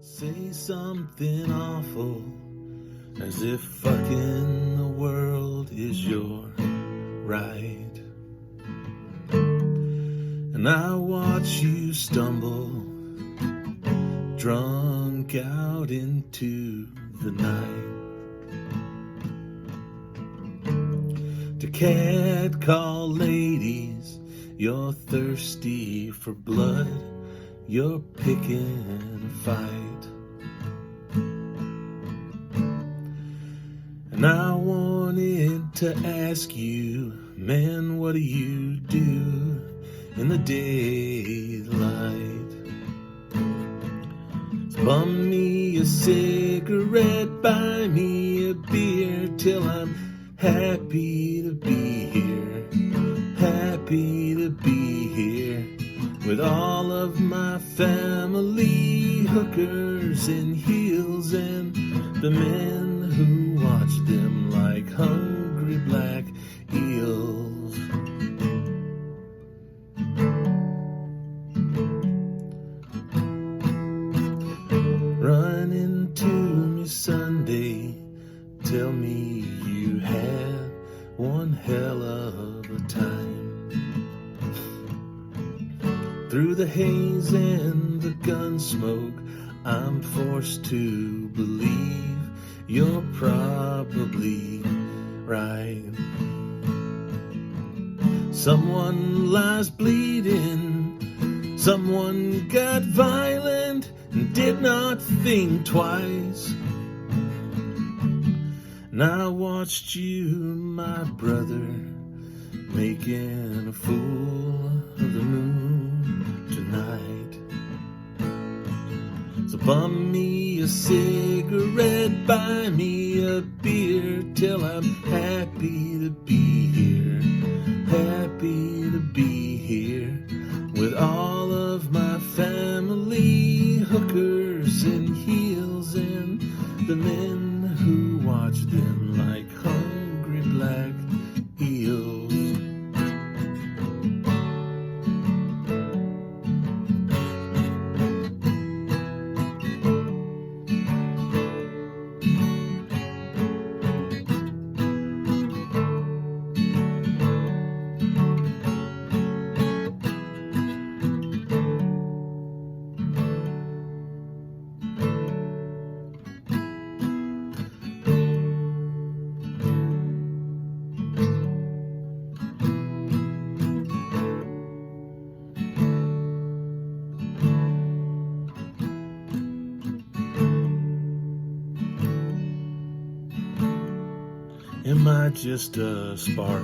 Say something awful, as if fucking the world is your right. And I watch you stumble, drunk out into the night, to catcall ladies. You're thirsty for blood, you're picking a fight. And I wanted to ask you, man, what do you do in the daylight? So bum me a cigarette, buy me a beer, till I'm happy to be here, happy to be here, with all of my family, hookers in heels, and the men who watch them like hungry black eels. Run into me Sunday, tell me you had one hell of a time. Through the haze and the gun smoke, I'm forced to believe you're probably right. Someone lies bleeding, someone got violent and did not think twice. And I watched you, my brother, making a fool of the moon tonight. So bum me a cigarette, buy me a beer, till I'm happy to be here, happy to be here, with all of my family, hookers in heels, and the men who watch them like hungry black eels. Am I just a spark